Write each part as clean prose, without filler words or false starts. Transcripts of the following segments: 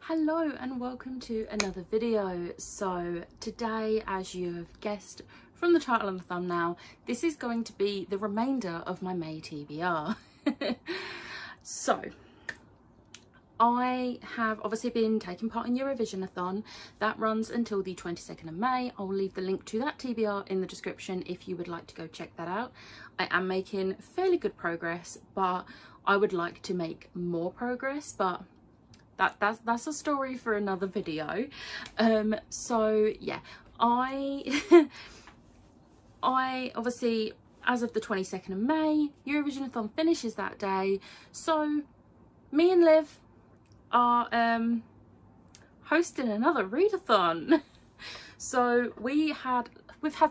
Hello and welcome to another video. So today, as you have guessed from the title and the thumbnail, this is going to be the remainder of my May TBR. So I have obviously been taking part in Eurovision-a-thon. That runs until the 22nd of May. I'll leave the link to that TBR in the description if you would like to go check that out. I am making fairly good progress, but I would like to make more progress, but that's a story for another video. So yeah, I obviously, as of the 22nd of May, Eurovision-a-thon finishes that day, so me and Liv are hosting another readathon. So we've had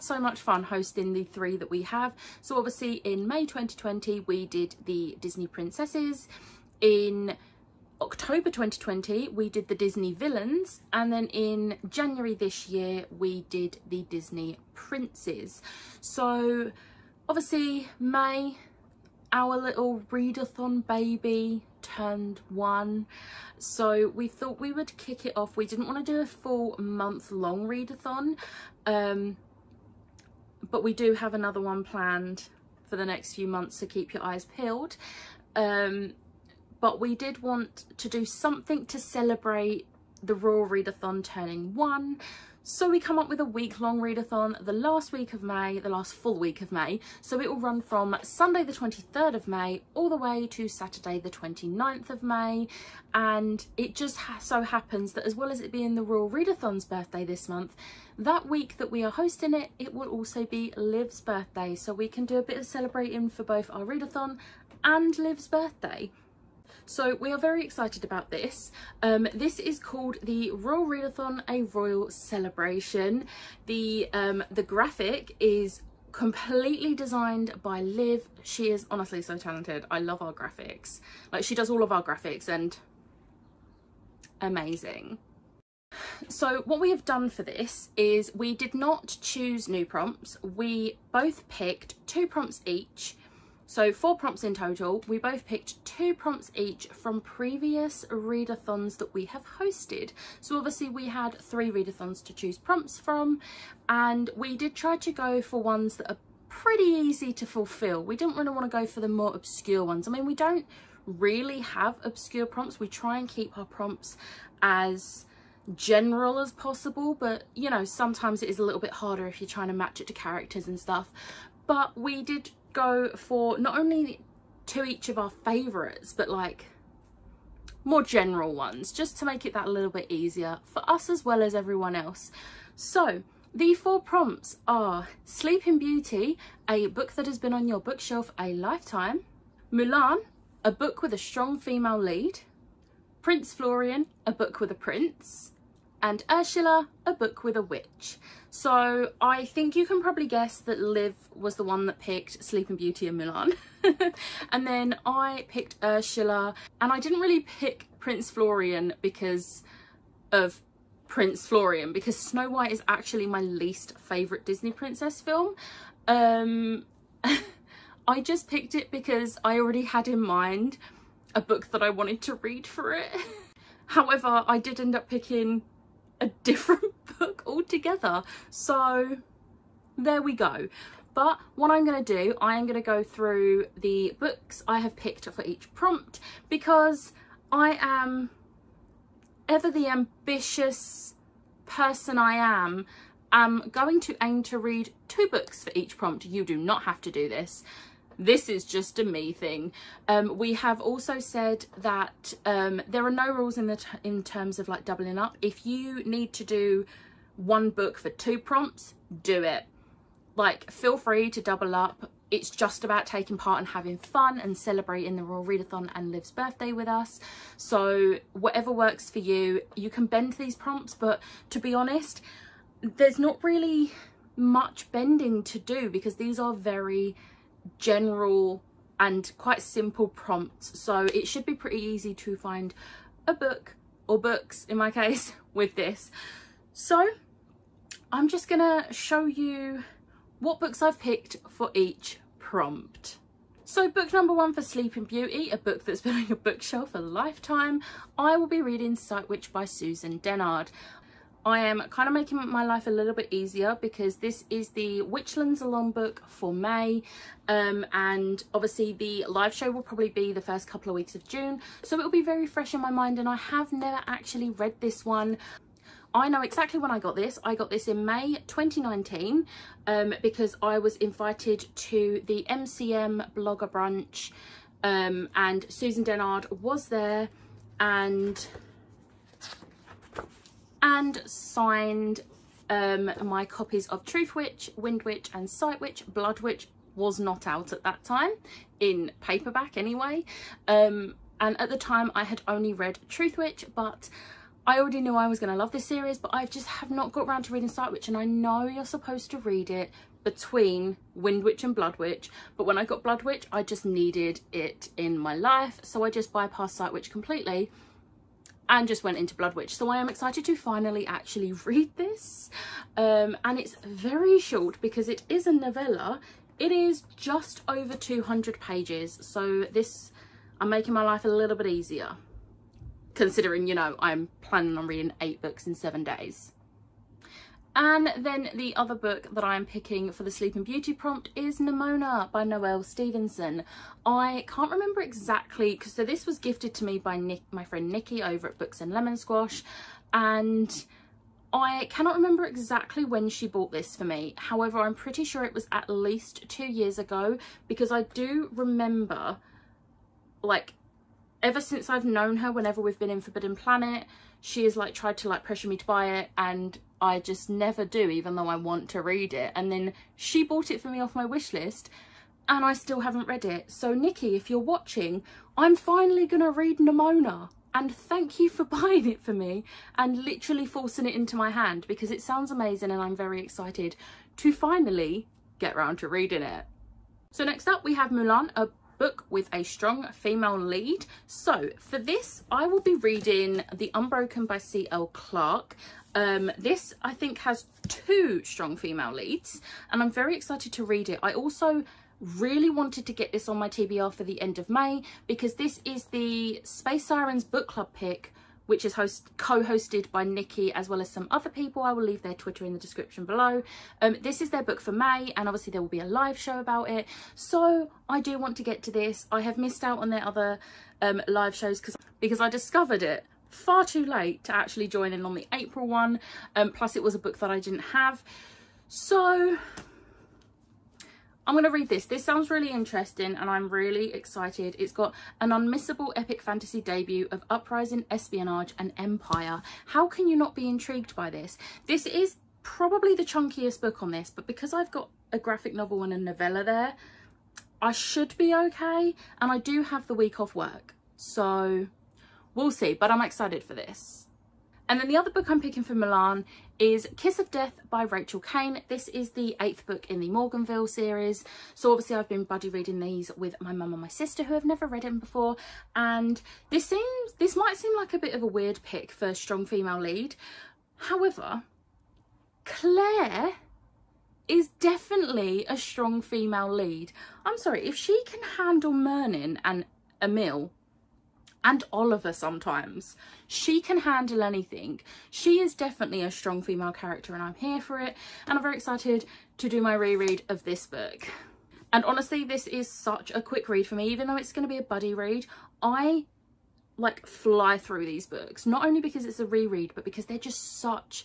so much fun hosting the three that we have. So obviously in May 2020 we did the Disney Princesses. In October 2020 we did the Disney Villains, and then in January this year we did the Disney Princes. So obviously May, our little readathon baby turned 1, so we thought we would kick it off. We didn't want to do a full month-long readathon, but we do have another one planned for the next few months, so keep your eyes peeled. But we did want to do something to celebrate the Royal Readathon turning 1. So we come up with a week-long readathon the last week of May, the last full week of May. So it will run from Sunday the 23rd of May all the way to Saturday the 29th of May. And it just so happens that as well as it being the Royal Readathon's birthday this month, that week that we are hosting it, it will also be Liv's birthday. So we can do a bit of celebrating for both our readathon and Liv's birthday. So we are very excited about this. This is called the Royal Readathon, a Royal Celebration. The graphic is completely designed by Liv. She is honestly so talented. I love our graphics. Like, she does all of our graphics and amazing. So what we have done for this is we did not choose new prompts. We both picked 2 prompts each. So 4 prompts in total. We both picked 2 prompts each from previous readathons that we have hosted. So obviously we had 3 readathons to choose prompts from, and we did try to go for ones that are pretty easy to fulfill. We didn't really want to go for the more obscure ones. I mean, we don't really have obscure prompts. We try and keep our prompts as general as possible, but you know, sometimes it is a little bit harder if you're trying to match it to characters and stuff. But we did go for not only to each of our favorites, but like more general ones, just to make it that a little bit easier for us as well as everyone else. So the 4 prompts are Sleeping Beauty, a book that has been on your bookshelf a lifetime; Mulan, a book with a strong female lead; Prince Florian, a book with a prince; and Ursula, a book with a witch. So I think you can probably guess that Liv was the one that picked Sleeping Beauty and Mulan. And then I picked Ursula, and I didn't really pick Prince Florian because of Prince Florian, because Snow White is actually my least favourite Disney princess film. I just picked it because I already had in mind a book that I wanted to read for it. However, I did end up picking a different book altogether, so there we go. But what I'm going to do, I am going to go through the books I have picked for each prompt, because I am ever the ambitious person I am going to aim to read 2 books for each prompt. You do not have to do this. This is just a me thing. We have also said that there are no rules in terms of like doubling up. If you need to do 1 book for 2 prompts, do it. Like, feel free to double up. It's just about taking part and having fun and celebrating the Royal Readathon and Liv's birthday with us. So whatever works for you, you can bend these prompts, but to be honest, there's not really much bending to do because these are very general and quite simple prompts, so it should be pretty easy to find a book, or books in my case, with this. So I'm just gonna show you what books I've picked for each prompt. So book number 1 for Sleeping Beauty, a book that's been on your bookshelf a lifetime, I will be reading Sight Witch by Susan Dennard. I am kind of making my life a little bit easier because this is the Witchlands Along book for May, and obviously the live show will probably be the first couple of weeks of June, so it will be very fresh in my mind, and I have never actually read this one. I know exactly when I got this. I got this in May 2019 because I was invited to the MCM blogger brunch, and Susan Dennard was there and signed my copies of Truth Witch, Wind Witch and Sight Witch. Blood Witch was not out at that time, in paperback anyway, and at the time I had only read Truth Witch, but I already knew I was going to love this series, but I just have not got around to reading Sight Witch, and I know you're supposed to read it between Wind Witch and Blood Witch, but when I got Blood Witch I just needed it in my life, so I just bypassed Sight Witch completely and just went into Blood Witch. So I am excited to finally actually read this, and it's very short because it is a novella. It is just over 200 pages, so this, I'm making my life a little bit easier considering, you know, I'm planning on reading 8 books in 7 days. And then the other book that I'm picking for the Sleeping Beauty prompt is Nimona by Noelle Stevenson. I can't remember exactly, because so this was gifted to me by my friend Nikki over at Books and Lemon Squash, and I cannot remember exactly when she bought this for me. However, I'm pretty sure it was at least 2 years ago, because I do remember, like, ever since I've known her, whenever we've been in Forbidden Planet, she has like tried to like pressure me to buy it, and I just never do, even though I want to read it. And then she bought it for me off my wish list and I still haven't read it. So Nikki, if you're watching, I'm finally gonna read Nimona, and thank you for buying it for me and literally forcing it into my hand, because it sounds amazing and I'm very excited to finally get around to reading it. So next up we have Mulan, a book with a strong female lead. So for this I will be reading The Unbroken by C.L. Clarke. This I think has 2 strong female leads and I'm very excited to read it. I also really wanted to get this on my TBR for the end of May, because this is the Space Sirens book club pick, which is co-hosted by Nikki as well as some other people. I will leave their Twitter in the description below. This is their book for May, and obviously there will be a live show about it. So I do want to get to this. I have missed out on their other live shows because I discovered it far too late to actually join in on the April one. Plus it was a book that I didn't have. So I'm going to read this. This sounds really interesting and I'm really excited. It's got an unmissable epic fantasy debut of uprising, espionage and empire. How can you not be intrigued by this? This is probably the chunkiest book on this, but because I've got a graphic novel and a novella there, I should be okay. And I do have the week off work, so we'll see, but I'm excited for this. And then the other book I'm picking for Milan is Kiss of Death by Rachel Caine. This is the 8th book in the Morganville series. So obviously I've been buddy reading these with my mum and my sister, who have never read them before. And this might seem like a bit of a weird pick for a strong female lead. However, Claire is definitely a strong female lead. I'm sorry, if she can handle Merlin and Emil, and Oliver sometimes, she can handle anything. She is definitely a strong female character and I'm here for it. And I'm very excited to do my reread of this book. And honestly, this is such a quick read for me. Even though it's going to be a buddy read, I like fly through these books. Not only because it's a reread, but because they're just such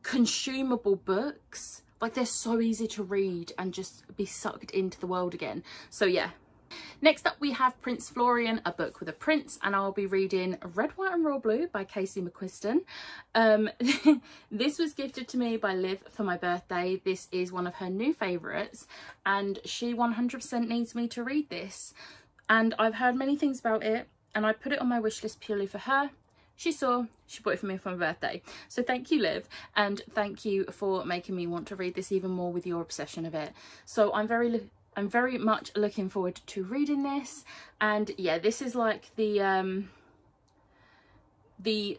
consumable books. Like, they're so easy to read and just be sucked into the world again. So yeah. Next up we have Prince Florian, a book with a prince, and I'll be reading Red, White and Royal Blue by Casey McQuiston. This was gifted to me by Liv for my birthday. This is one of her new favourites and she 100% needs me to read this. And I've heard many things about it and I put it on my wish list purely for her. She bought it for me for my birthday. So thank you, Liv, and thank you for making me want to read this even more with your obsession of it. So I'm very much looking forward to reading this. And yeah, this is like the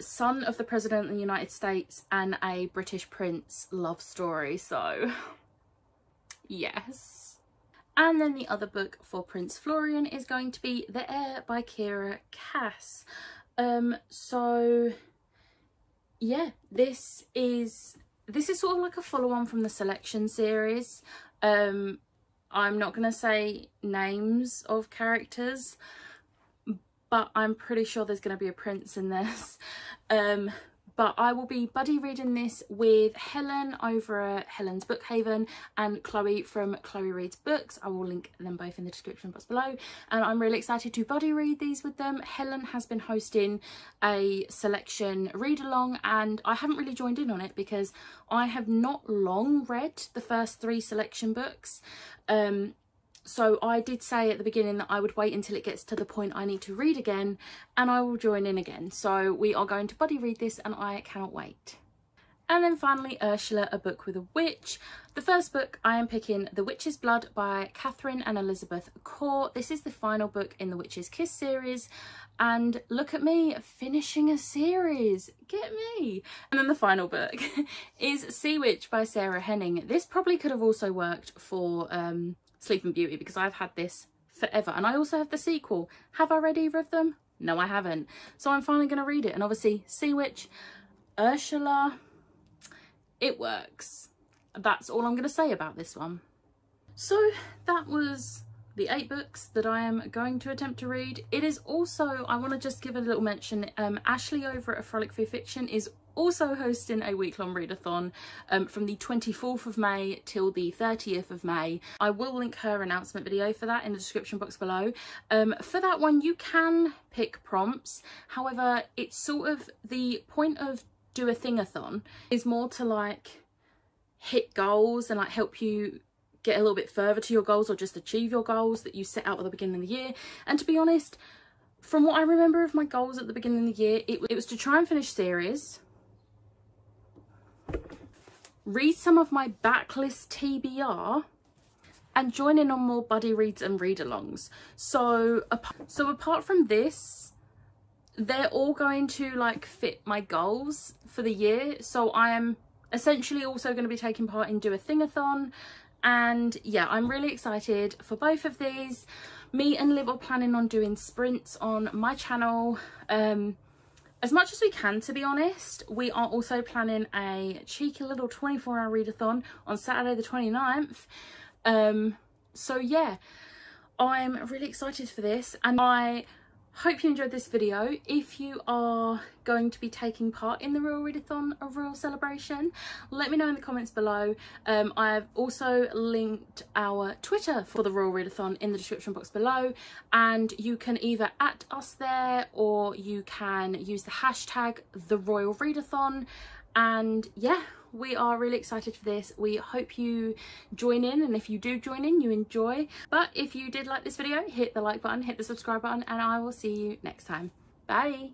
son of the President of the United States and a British prince love story, so yes. And then the other book for Prince Florian is going to be The Heir by Kiera Cass. So yeah, this is sort of like a follow-on from the Selection series. I'm not going to say names of characters, but I'm pretty sure there's going to be a prince in this. But I will be buddy reading this with Helen over at Helen's Bookhaven and Chloe from Chloe Reads Books. I will link them both in the description box below. And I'm really excited to buddy read these with them. Helen has been hosting a Selection read along and I haven't really joined in on it because I have not long read the first 3 Selection books. So I did say at the beginning that I would wait until it gets to the point I need to read again and I will join in again. So we are going to buddy read this and I cannot wait. And then finally, Ursula, A Book with a Witch. The first book I am picking The Witch's Blood by Catherine and Elizabeth Court. This is the final book in the Witch's Kiss series. And look at me finishing a series, get me. And then the final book is Sea Witch by Sarah Henning. This probably could have also worked for Sleeping Beauty because I've had this forever, and I also have the sequel. Have I read either of them? No, I haven't. So I'm finally going to read it. And obviously Sea Witch, Ursula, it works. That's all I'm going to say about this one. So that was the 8 books that I am going to attempt to read. It is also, I want to just give a little mention, Ashley over at A Frolic Through Fiction is also hosting a week-long readathon from the 24th of May till the 30th of May. I will link her announcement video for that in the description box below. For that one, you can pick prompts. However, it's sort of the point of Do a Thingathon is more to like hit goals and like help you get a little bit further to your goals or just achieve your goals that you set out at the beginning of the year. And to be honest, from what I remember of my goals at the beginning of the year, it was to try and finish series, read some of my backlist TBR, and join in on more buddy reads and read-alongs. So apart from this, they're all going to like fit my goals for the year. So I am essentially also going to be taking part in Do a Thingathon. And yeah, I'm really excited for both of these. Me and Liv are planning on doing sprints on my channel as much as we can, to be honest. We are also planning a cheeky little 24-hour readathon on Saturday the 29th. So yeah, I'm really excited for this and I hope you enjoyed this video. If you are going to be taking part in the Royal Readathon, a royal celebration, let me know in the comments below. I've also linked our Twitter for the Royal Readathon in the description box below, and you can either @ us there or you can use the hashtag The Royal Readathon. And yeah, we are really excited for this. We hope you join in, and if you do join in, you enjoy. But if you did like this video, hit the like button, hit the subscribe button, and I will see you next time. Bye.